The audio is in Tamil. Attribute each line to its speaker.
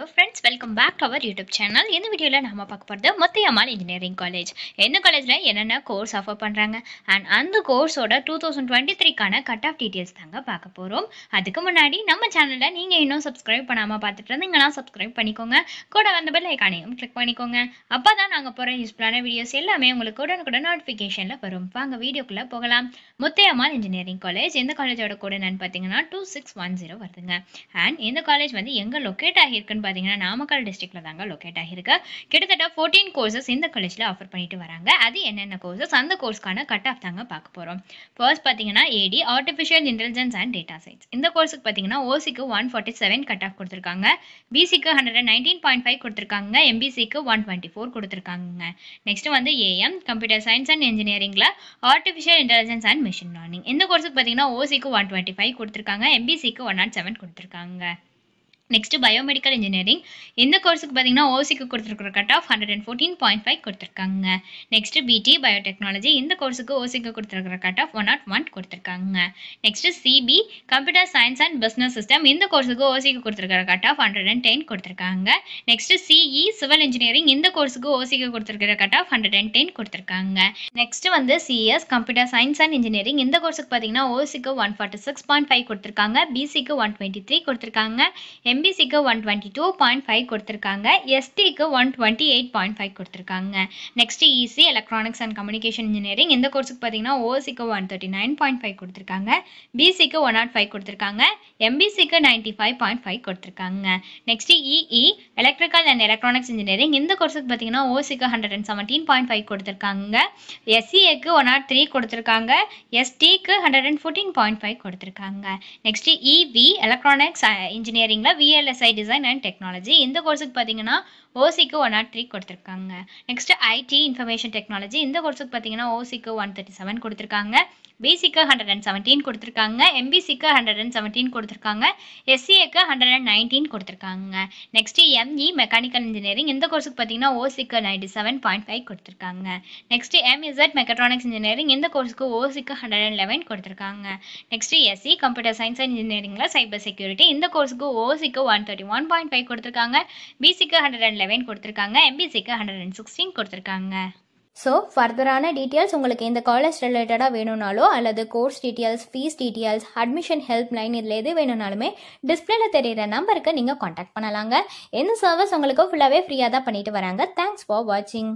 Speaker 1: Friends welcome back to our YouTube channel. இந்த வீடியோவில் நம்ம பார்க்க போகிறது முத்தையம்மாள் இன்ஜினியரிங் காலேஜ். எந்த காலேஜில் என்னென்ன கோர்ஸ் ஆஃபர் பண்ணுறாங்க அண்ட் அந்த கோர்ஸோட 2023க்கான கட் ஆஃப் டீட்டெயில்ஸ் தாங்க பார்க்க போகிறோம். அதுக்கு முன்னாடி நம்ம சேனலில் நீங்கள் இன்னும் சப்ஸ்கிரைப் பண்ணாமல் பார்த்துட்டு இருந்தீங்கன்னா சப்ஸ்கிரைப் பண்ணிக்கோங்க. கூட வந்து பெல் ஐகானையும் கிளிக் பண்ணிக்கோங்க. அப்போ தான் நாங்கள் போகிற யூஸ்ஃபுல்லான வீடியோஸ் எல்லாமே உங்களுக்கு உடனுக்குடன் நோட்டிஃபிகேஷனில் வரும். வாங்க வீடியோக்குள்ளே போகலாம். முத்தையம்மாள் இன்ஜினியரிங் காலேஜ் இந்த காலேஜோட கோட் என்னன்னு பார்த்தீங்கன்னா 2610 வருதுங்க. அண்ட் இந்த காலேஜ் வந்து எங்கே லொக்கேட் ஆகியிருக்குன்னு பார்த்தீங்கன்னா நாமக்கல் டிஸ்ட்ரிக்ட்ல தாங்க லொக்கேட் ஆகிருக்கு. கிட்டத்தட்ட 14 கோர்சஸ் இந்த காலேஜ்ல ஆஃபர் பண்ணிட்டு வராங்க. அது என்னென்ன கோர்சஸ், அந்த கோர்ஸ்க்கான கட் ஆஃப் தாங்க பார்க்க போறோம். ஃபர்ஸ்ட் பார்த்தீங்கன்னா AD artificial intelligence and data science. இந்த கோர்ஸுக்கு பார்த்தீங்கன்னா ஓசிக்கு 147 கட் ஆஃப் கொடுத்துருக்காங்க, பிசிக்கு 119.5 கொடுத்துருக்காங்க, எம்பிசிக்கு 124 கொடுத்துருக்காங்க. நெக்ஸ்ட் வந்து ஏஎம் கம்ப்யூட்டர் சயின்ஸ் அண்ட் இன்ஜினியரிங்ல artificial intelligence and machine learning. இந்த கோர்ஸுக்கு பார்த்தீங்கன்னா ஓசிக்கு 125 கொடுத்துருக்காங்க, எம்பிசிக்கு 107 கொடுத்துருக்காங்க. Next biomedical engineering. இந்த கோர்ஸுக்கு பார்த்தீங்கன்னா ஓசிக்கு கொடுத்துருக்குற கட் ஆஃப் 114.5 கொடுத்துருக்காங்க. நெக்ஸ்ட் பிடி பயோடெக்னாலஜி. இந்த கோர்ஸுக்கு ஓசிக்கு கொடுத்துருக்குற கட் ஆஃப் 101 கொடுத்துருக்காங்க. Next CB computer science and business system. இந்த கோர்ஸுக்கு ஓசிக்கு கொடுத்துருக்குற கட் ஆஃப் 110 கொடுத்துருக்காங்க. Next CE civil engineering. இந்த கோர்ஸுக்கு ஓசிக்கு கொடுத்துருக்குற கட் ஆஃப் 110 கொடுத்துருக்காங்க. நெக்ஸ்ட் வந்து CS computer science and engineering. இந்த கோர்ஸுக்கு பார்த்தீங்கன்னா ஓசிக்கு 146.5 கொடுத்துருக்காங்க, பிசிக்கு 123 கொடுத்துருக்காங்க, எம்பிசிக்கு 122.5 கொடுத்துருக்காங்க, எஸ்டிக்கு 128.5 கொடுத்துருக்காங்க. Next EC electronics and communication engineering. இந்த கோர்ஸுக்கு பார்த்தீங்கன்னா ஓசிக்கு 139.5 கொடுத்துருக்காங்க, பிசிக்கு 105 கொடுத்துருக்காங்க, எம்பிசிக்கு 95.5 கொடுத்துருக்காங்க. Next EE electrical and electronics engineering. இந்த கோர்ஸுக்கு பார்த்தீங்கன்னா ஓசிக்கு 117.5 கொடுத்துருக்காங்க, எஸ்சிஏக்கு 103 கொடுத்துருக்காங்க, எஸ்டிக்கு 114.5 கொடுத்துருக்காங்க. நெக்ஸ்ட் இவி எலக்ட்ரானிக்ஸ் இன்ஜினியரிங்ல விஎல்எஸ்ஐ டிசைன் அண்ட் டெக்னாலஜி. இந்த கோர்ஸுக்கு பார்த்தீங்கன்னா ஓசிக்கு 103 கொடுத்துருக்காங்க. Next IT information technology. இந்த கோர்ஸுக்கு பார்த்தீங்கன்னா ஓசிக்கு 137 கொடுத்துருக்காங்க, பிசிக்கு 117 கொடுத்துருக்காங்க, எம்பிசிக்கு 117 கொடுத்துருக்காங்க, எஸ்சிஏக்கு 119 கொடுத்துருக்காங்க. Next ME mechanical engineering. இந்த கோர்ஸுக்கு பார்த்தீங்கன்னா ஓசிக்கு 97.5 கொடுத்துருக்காங்க. Next MZ mechatronics engineering. இந்த கோர்ஸுக்கு ஓசிக்கு 111 கொடுத்துருக்காங்க. Next SC computer science and இன்ஜினியரிங்ல சைபர் செக்யூரிட்டி. இந்த கோர்ஸுக்கு ஓசிக்கு 131.5 கொடுத்துருக்காங்க, பிசிக்கு 111 கொடுத்துருக்காங்க, எம்பிசிக்கு 116 கொடுத்துருக்காங்க.
Speaker 2: ஸோ ஃபர்தரான டீட்டெயில்ஸ் உங்களுக்கு இந்த காலேஜ் ரிலேட்டடாக வேணும்னாலோ அல்லது course details, fees details, admission help line இதில் எது வேணும்னாலுமே டிஸ்பிளேல தெரியிற நம்பருக்கு நீங்கள் காண்டாக்ட் பண்ணலாங்க. இந்த சர்வீஸ் உங்களுக்கு ஃபுல்லாகவே ஃப்ரீயாக தான் பண்ணிட்டு வராங்க. தேங்க்ஸ் ஃபார் வாட்சிங்.